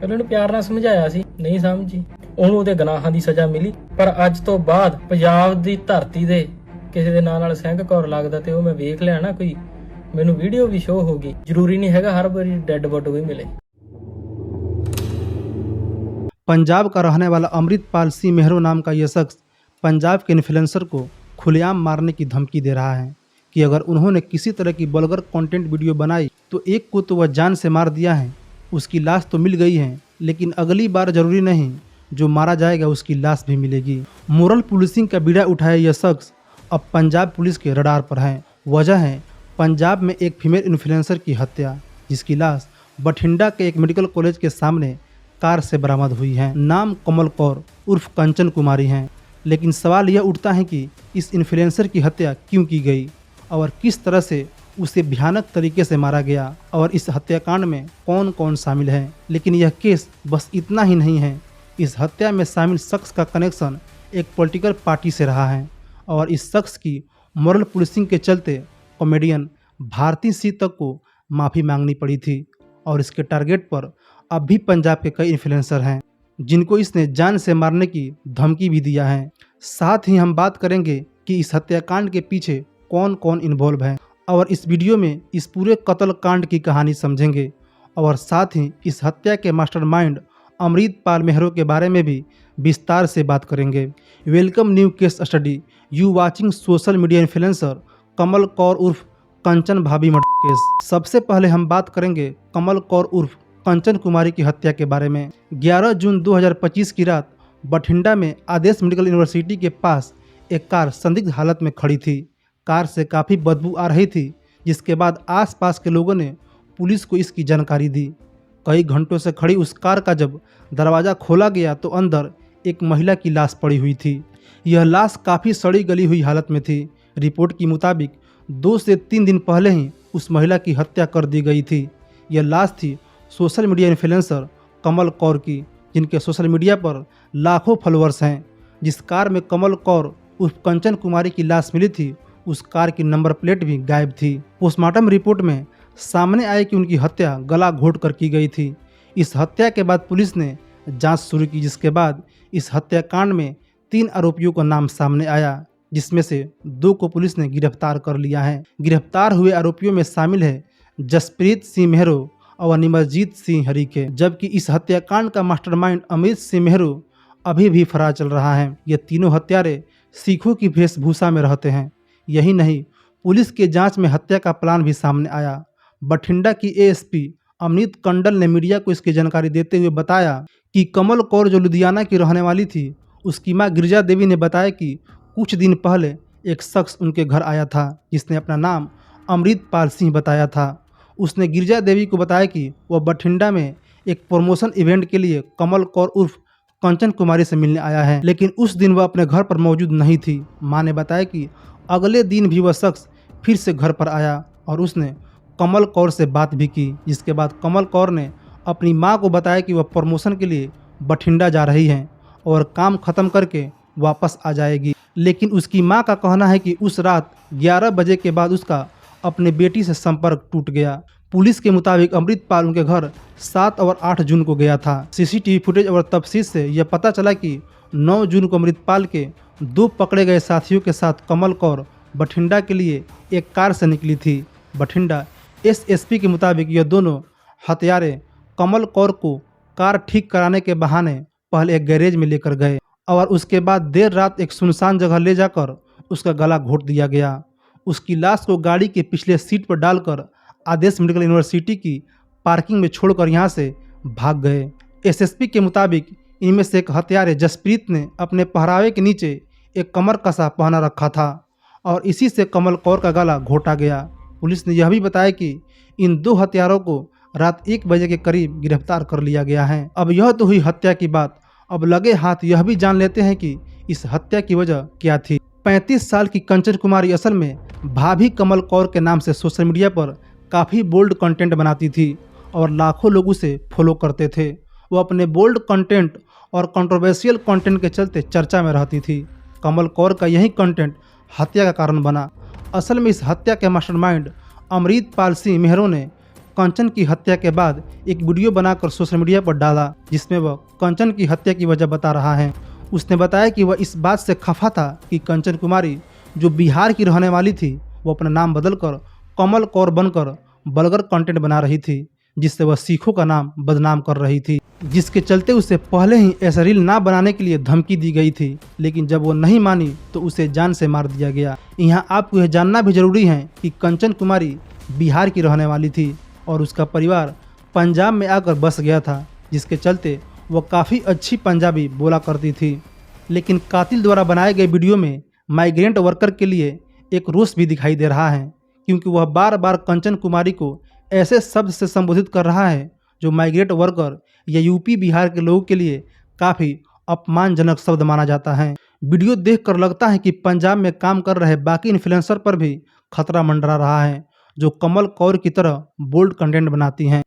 ਪਹਿਲਾਂ ਉਹਨੂੰ ਪਿਆਰ ਨਾਲ ਸਮਝਾਇਆ ਸੀ, ਨਹੀਂ ਸਮਝੀ। ਉਹਨੂੰ ਉਹਦੇ ਗੁਨਾਹਾਂ ਦੀ ਸਜ਼ਾ ਮਿਲੀ, ਪਰ ਅੱਜ ਤੋਂ ਬਾਅਦ ਪੰਜਾਬ ਦੀ ਧਰਤੀ ਦੇ ਕਿਸੇ ਦੇ ਨਾਂ ਨਾਲ ਸਿੰਘ ਕੌਰ ਲੱਗਦਾ ਤੇ ਉਹ ਮੈਂ ਵੇਖ ਲਿਆ ਨਾ, ਕੋਈ ਮੈਨੂੰ ਵੀਡੀਓ ਵੀ ਸ਼ੋ ਹੋਗੀ। ਜ਼ਰੂਰੀ ਨਹੀਂ ਹੈਗਾ हर बारी डेड बॉडी भी मिले। पंजाब का रहने वाला अमृतपाल सिंह मेहरो नाम का यह शख्स पंजाब के इन्फ्लुएंसर को खुलेआम मारने की धमकी दे रहा है कि अगर उन्होंने किसी तरह की वल्गर कंटेंट वीडियो बनाई तो एक को तो वह जान से मार दिया है, उसकी लाश तो मिल गई है, लेकिन अगली बार जरूरी नहीं जो मारा जाएगा उसकी लाश भी मिलेगी। मोरल पुलिसिंग का बीड़ा उठाया यह शख्स अब पंजाब पुलिस के रडार पर है। वजह है पंजाब में एक फीमेल इन्फ्लुएंसर की हत्या, जिसकी लाश बठिंडा के एक मेडिकल कॉलेज के सामने कार से बरामद हुई है। नाम कमल कौर उर्फ कंचन कुमारी हैं। लेकिन सवाल यह उठता है कि इस इन्फ्लुएंसर की हत्या क्यों की गई और किस तरह से उसे भयानक तरीके से मारा गया और इस हत्याकांड में कौन कौन शामिल है। लेकिन यह केस बस इतना ही नहीं है, इस हत्या में शामिल शख्स का कनेक्शन एक पॉलिटिकल पार्टी से रहा है और इस शख्स की मॉरल पुलिसिंग के चलते कॉमेडियन भारती सिंह तक को माफ़ी मांगनी पड़ी थी। और इसके टारगेट पर अब भी पंजाब के कई इन्फ्लुएंसर हैं जिनको इसने जान से मारने की धमकी भी दिया है। साथ ही हम बात करेंगे कि इस हत्याकांड के पीछे कौन कौन इन्वॉल्व है और इस वीडियो में इस पूरे कत्ल कांड की कहानी समझेंगे और साथ ही इस हत्या के मास्टरमाइंड अमृतपाल मेहरो के बारे में भी विस्तार से बात करेंगे। Welcome new case study, you watching social media influencer Kamal Kaur उर्फ कंचन भाभी मर्डर केस। सबसे पहले हम बात करेंगे कमल कौर उर्फ कंचन कुमारी की हत्या के बारे में। 11 जून 2025 की रात बठिंडा में आदेश मेडिकल यूनिवर्सिटी के पास एक कार संदिग्ध हालत में खड़ी थी। कार से काफ़ी बदबू आ रही थी, जिसके बाद आसपास के लोगों ने पुलिस को इसकी जानकारी दी। कई घंटों से खड़ी उस कार का जब दरवाज़ा खोला गया तो अंदर एक महिला की लाश पड़ी हुई थी। यह लाश काफ़ी सड़ी गली हुई हालत में थी। रिपोर्ट के मुताबिक 2 से 3 दिन पहले ही उस महिला की हत्या कर दी गई थी। यह लाश थी social media influencer Kamal Kaur की, जिनके सोशल मीडिया पर लाखों फॉलोअर्स हैं। जिस कार में कमल कौर उर्फ कंचन कुमारी की लाश मिली थी, उस कार की नंबर प्लेट भी गायब थी। पोस्टमार्टम रिपोर्ट में सामने आया कि उनकी हत्या गला घोट कर की गई थी। इस हत्या के बाद पुलिस ने जांच शुरू की, जिसके बाद इस हत्याकांड में 3 आरोपियों का नाम सामने आया, जिसमें से 2 को पुलिस ने गिरफ्तार कर लिया है। गिरफ्तार हुए आरोपियों में शामिल है जसप्रीत सिंह मेहरो और निमरजीत सिंह हरीके, जबकि इस हत्याकांड का मास्टरमाइंड अमित सिंह मेहरो अभी भी फरार चल रहा है। ये तीनों हत्यारे सिखों की वेशभूषा में रहते हैं। यही नहीं, पुलिस के जांच में हत्या का प्लान भी सामने आया। बठिंडा की एएसपी अमनीत कंडल ने मीडिया को इसकी जानकारी देते हुए बताया कि कमल कौर जो लुधियाना की रहने वाली थी, उसकी मां गिरिजा देवी ने बताया कि कुछ दिन पहले एक शख्स उनके घर आया था, जिसने अपना नाम अमृतपाल सिंह बताया था। उसने गिरिजा देवी को बताया कि वह बठिंडा में एक प्रमोशन इवेंट के लिए कमल कौर उर्फ कंचन कुमारी से मिलने आया है, लेकिन उस दिन वह अपने घर पर मौजूद नहीं थी। मां ने बताया कि अगले दिन भी वह शख्स फिर से घर पर आया और उसने कमल कौर से बात भी की, जिसके बाद कमल कौर ने अपनी मां को बताया कि वह प्रमोशन के लिए बठिंडा जा रही हैं और काम ख़त्म करके वापस आ जाएगी। लेकिन उसकी मां का कहना है कि उस रात 11 बजे के बाद उसका अपने बेटी से संपर्क टूट गया। पुलिस के मुताबिक अमृतपाल उनके घर 7 और 8 जून को गया था। सीसीटीवी फुटेज और तफसील से यह पता चला कि 9 जून को अमृतपाल के 2 पकड़े गए साथियों के साथ कमल कौर बठिंडा के लिए एक कार से निकली थी। बठिंडा एसएसपी के मुताबिक यह दोनों हत्यारे कमल कौर को कार ठीक कराने के बहाने पहले एक गैरेज में लेकर गए और उसके बाद देर रात एक सुनसान जगह ले जाकर उसका गला घोट दिया गया। उसकी लाश को गाड़ी के पिछले सीट पर डालकर आदेश मेडिकल यूनिवर्सिटी की पार्किंग में छोड़कर यहां से भाग गए। एसएसपी के मुताबिक इनमें से एक हत्यारे जसप्रीत ने अपने पहरावे के नीचे एक कमर कसा पहना रखा था और इसी से कमल कौर का गला घोटा गया। पुलिस ने यह भी बताया कि इन 2 हत्यारों को रात 1 बजे के करीब गिरफ्तार कर लिया गया है। अब यह तो हुई हत्या की बात, अब लगे हाथ यह भी जान लेते हैं कि इस हत्या की वजह क्या थी। 35 साल की कंचन कुमारी असल में भाभी कमल कौर के नाम से सोशल मीडिया पर काफ़ी बोल्ड कंटेंट बनाती थी और लाखों लोग उसे फॉलो करते थे। वो अपने बोल्ड कंटेंट और कंट्रोवर्शियल कंटेंट के चलते चर्चा में रहती थी। कमल कौर का यही कंटेंट हत्या का कारण बना। असल में इस हत्या के मास्टरमाइंड अमृतपाल सिंह मेहरो ने कंचन की हत्या के बाद एक वीडियो बनाकर सोशल मीडिया पर डाला, जिसमें वह कंचन की हत्या की वजह बता रहा है। उसने बताया कि वह इस बात से खफा था कि कंचन कुमारी, जो बिहार की रहने वाली थी, वो अपना नाम बदलकर कमल कौर बनकर वल्गर कंटेंट बना रही थी, जिससे वह सिखों का नाम बदनाम कर रही थी, जिसके चलते उसे पहले ही ऐसा रील ना बनाने के लिए धमकी दी गई थी। लेकिन जब वो नहीं मानी तो उसे जान से मार दिया गया। यहाँ आपको यह जानना भी जरूरी है कि कंचन कुमारी बिहार की रहने वाली थी और उसका परिवार पंजाब में आकर बस गया था, जिसके चलते वह काफ़ी अच्छी पंजाबी बोला करती थी। लेकिन कातिल द्वारा बनाए गए वीडियो में माइग्रेंट वर्कर के लिए एक रोष भी दिखाई दे रहा है, क्योंकि वह बार बार कंचन कुमारी को ऐसे शब्द से संबोधित कर रहा है जो माइग्रेंट वर्कर या यूपी बिहार के लोगों के लिए काफ़ी अपमानजनक शब्द माना जाता है। वीडियो देखकर लगता है कि पंजाब में काम कर रहे बाकी इन्फ्लुएंसर पर भी खतरा मंडरा रहा है, जो कमल कौर की तरह बोल्ड कंटेंट बनाती हैं,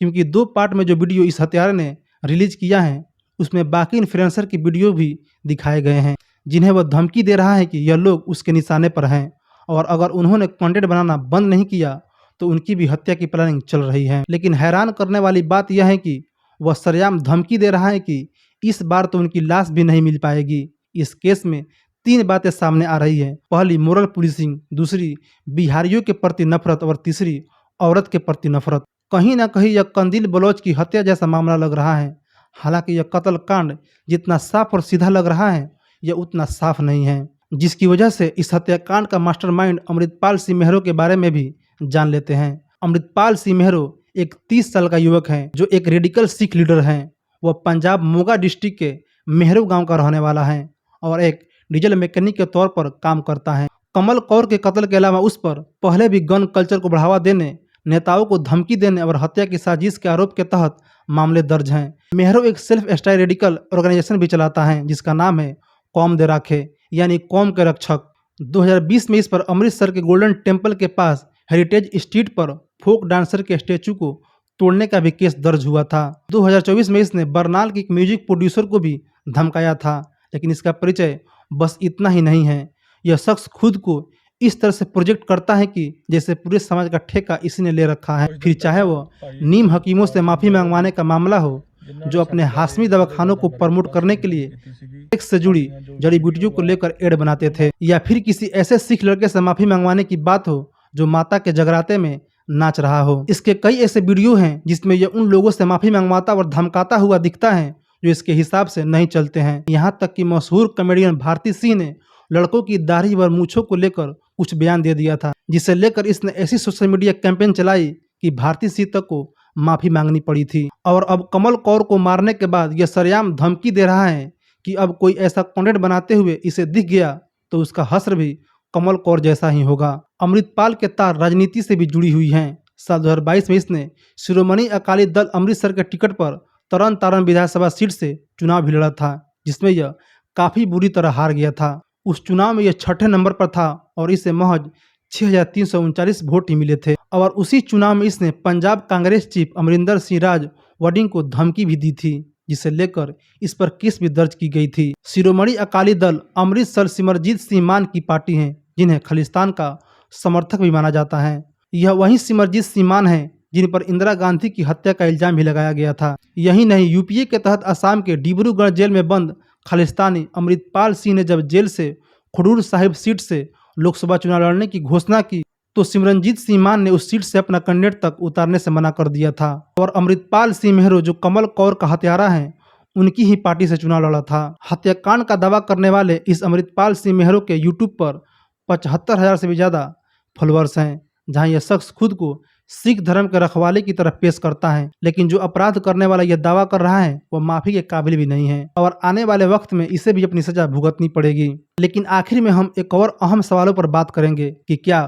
क्योंकि 2 पार्ट में जो वीडियो इस हत्यारे ने रिलीज किया है उसमें बाकी इन्फ्लुएंसर की वीडियो भी दिखाए गए हैं, जिन्हें वह धमकी दे रहा है कि यह लोग उसके निशाने पर हैं और अगर उन्होंने कंटेंट बनाना बंद नहीं किया तो उनकी भी हत्या की प्लानिंग चल रही है। लेकिन हैरान करने वाली बात यह है कि वह सरेआम धमकी दे रहा है कि इस बार तो उनकी लाश भी नहीं मिल पाएगी। इस केस में 3 बातें सामने आ रही है। पहली, मोरल पुलिसिंग, दूसरी, बिहारियों के प्रति नफरत और तीसरी, औरत के प्रति नफरत। कहीं ना कहीं यह कंदील बलोच की हत्या जैसा मामला लग रहा है। हालांकि यह कत्ल कांड जितना साफ और सीधा लग रहा है, यह उतना साफ नहीं है, जिसकी वजह से इस हत्याकांड का मास्टरमाइंड अमृतपाल सिंह मेहरो के बारे में भी जान लेते हैं। अमृतपाल सिंह मेहरो एक 30 साल का युवक है जो एक रेडिकल सिख लीडर हैं। वह पंजाब मोगा डिस्ट्रिक्ट के मेहरो गांव का रहने वाला है और एक डीजल मैकेनिक के तौर पर काम करता है। कमल कौर के कत्ल के अलावा उस पर पहले भी गन कल्चर को बढ़ावा देने, नेताओं को धमकी देने और हत्या की साजिश के आरोप के तहत मामले दर्ज हैं। मेहरो एक सेल्फ स्टाइल रेडिकल ऑर्गेनाइजेशन भी चलाता है जिसका नाम है कौम दे राखे, यानी कौम के रक्षक। 2020 में इस पर अमृतसर के गोल्डन टेम्पल के पास हेरिटेज स्ट्रीट पर फोक डांसर के स्टेचू को तोड़ने का भी केस दर्ज हुआ था। 2024 में इसने बरनाल के एक म्यूजिक प्रोड्यूसर को भी धमकाया था। लेकिन इसका परिचय बस इतना ही नहीं है। यह शख्स खुद को इस तरह से प्रोजेक्ट करता है कि जैसे पूरे समाज का ठेका इसने ले रखा है। फिर चाहे वह नीम हकीमों से माफ़ी मंगवाने का मामला हो, जो अपने हाशमी दवाखानों को प्रमोट करने के लिए सेक्स से जुड़ी जड़ी बूटियों को लेकर एड बनाते थे, या फिर किसी ऐसे सिख लड़के से माफ़ी मंगवाने की बात हो जो माता के जगराते में नाच रहा हो। इसके कई ऐसे वीडियो हैं जिसमें यह उन लोगों से माफ़ी मंगवाता और धमकाता हुआ दिखता है जो इसके हिसाब से नहीं चलते हैं। यहाँ तक कि मशहूर कॉमेडियन भारती सिंह ने लड़कों की दाढ़ी व मूछों को लेकर कुछ बयान दे दिया था, जिसे लेकर इसने ऐसी सोशल मीडिया कैंपेन चलाई कि भारती सिंह तक को माफ़ी मांगनी पड़ी थी। और अब कमल कौर को मारने के बाद यह सरेआम धमकी दे रहा है कि अब कोई ऐसा कंटेंट बनाते हुए इसे दिख गया तो उसका हश्र भी कमल कौर जैसा ही होगा। अमृतपाल के तार राजनीति से भी जुड़ी हुई हैं। साल 2022 में इसने शिरोमणि अकाली दल अमृतसर के टिकट पर तरन तारण विधानसभा सीट से चुनाव भी लड़ा था, जिसमें यह काफ़ी बुरी तरह हार गया था। उस चुनाव में यह 6ठे नंबर पर था और इसे महज 6,339 वोट ही मिले थे। और उसी चुनाव में इसने पंजाब कांग्रेस चीफ अमरिंदर सिंह राज वडिंग को धमकी भी दी थी, जिसे लेकर इस पर केस भी दर्ज की गई थी। शिरोमणि अकाली दल अमृतसर सिमरजीत सिंह मान की पार्टी है, जिन्हें खालिस्तान का समर्थक भी माना जाता है। यह वही सिमरजीत सिंह मान है जिन पर इंदिरा गांधी की हत्या का इल्जाम भी लगाया गया था। यही नहीं, यूपीए के तहत असम के डिब्रूगढ़ जेल में बंद खालिस्तानी अमृतपाल सिंह ने जब जेल से खडूर साहिब सीट से लोकसभा चुनाव लड़ने की घोषणा की तो सिमरनजीत सिंह मान ने उस सीट से अपना कैंडिडेट तक उतारने से मना कर दिया था। और अमृतपाल सिंह मेहरो, जो कमल कौर का हत्यारा है, उनकी ही पार्टी से चुनाव लड़ा था। हत्याकांड का दावा करने वाले इस अमृतपाल सिंह मेहरो के यूट्यूब पर 75,000 से भी ज़्यादा फॉलोअर्स हैं, जहां यह शख्स खुद को सिख धर्म के रखवाले की तरफ पेश करता है। लेकिन जो अपराध करने वाला यह दावा कर रहा है वह माफ़ी के काबिल भी नहीं है और आने वाले वक्त में इसे भी अपनी सजा भुगतनी पड़ेगी। लेकिन आखिर में हम एक और अहम सवालों पर बात करेंगे कि क्या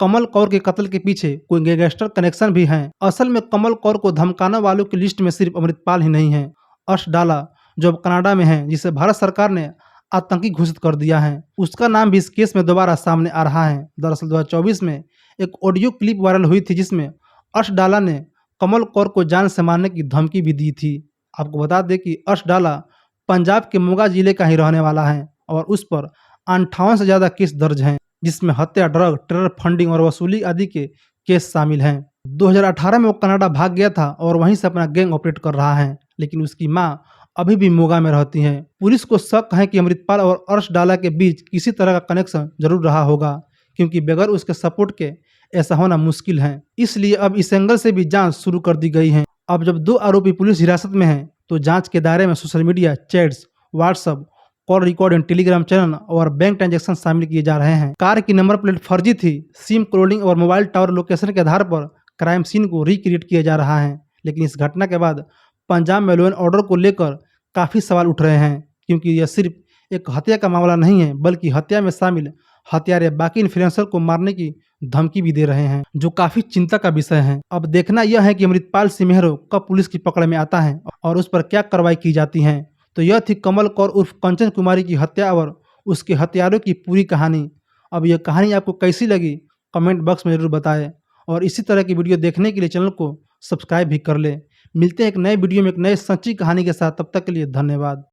कमल कौर के कत्ल के पीछे कोई गैंगस्टर कनेक्शन भी हैं। असल में कमल कौर को धमकाने वालों की लिस्ट में सिर्फ अमृतपाल ही नहीं है। अर्श डाला, जो अब कनाडा में है, जिसे भारत सरकार ने आतंकी घोषित कर दिया है, उसका नाम भी इस केस में दोबारा सामने आ रहा है। दरअसल 2024 में एक ऑडियो क्लिप वायरल हुई थी जिसमें अर्श डाला ने कमल कौर को जान से मारने की धमकी भी दी थी। आपको बता दें कि अर्श डाला पंजाब के मोगा जिले का ही रहने वाला है और उस पर 58 से ज़्यादा केस दर्ज हैं, जिसमें हत्या, ड्रग, टेरर फंडिंग और वसूली आदि के केस शामिल हैं। 2018 में वो कनाडा भाग गया था और वहीं से अपना गैंग ऑपरेट कर रहा है, लेकिन उसकी मां अभी भी मोगा में रहती हैं। पुलिस को शक है कि अमृतपाल और अर्श डाला के बीच किसी तरह का कनेक्शन जरूर रहा होगा, क्योंकि बगैर उसके सपोर्ट के ऐसा होना मुश्किल है। इसलिए अब इस एंगल से भी जांच शुरू कर दी गई है। अब जब 2 आरोपी पुलिस हिरासत में हैं, तो जांच के दायरे में social media chats, WhatsApp call recording, Telegram channel और बैंक ट्रांजैक्शन शामिल किए जा रहे हैं। कार की नंबर प्लेट फर्जी थी, सिम क्लोनिंग और मोबाइल टावर लोकेशन के आधार पर क्राइम सीन को रिक्रिएट किया जा रहा है। लेकिन इस घटना के बाद पंजाब में लॉ एंड ऑर्डर को लेकर काफ़ी सवाल उठ रहे हैं, क्योंकि यह सिर्फ एक हत्या का मामला नहीं है, बल्कि हत्या में शामिल हत्यारे बाकी इन्फ्लुएंसर को मारने की धमकी भी दे रहे हैं, जो काफ़ी चिंता का विषय है। अब देखना यह है कि अमृतपाल सिंह मेहरो कब पुलिस की पकड़ में आता है और उस पर क्या कार्रवाई की जाती है। तो यह थी कमल कौर उर्फ कंचन कुमारी की हत्या और उसके हत्यारों की पूरी कहानी। अब यह कहानी आपको कैसी लगी कमेंट बॉक्स में जरूर बताएं, और इसी तरह की वीडियो देखने के लिए चैनल को सब्सक्राइब भी कर लें। मिलते हैं एक नए वीडियो में एक नए सच्ची कहानी के साथ, तब तक के लिए धन्यवाद।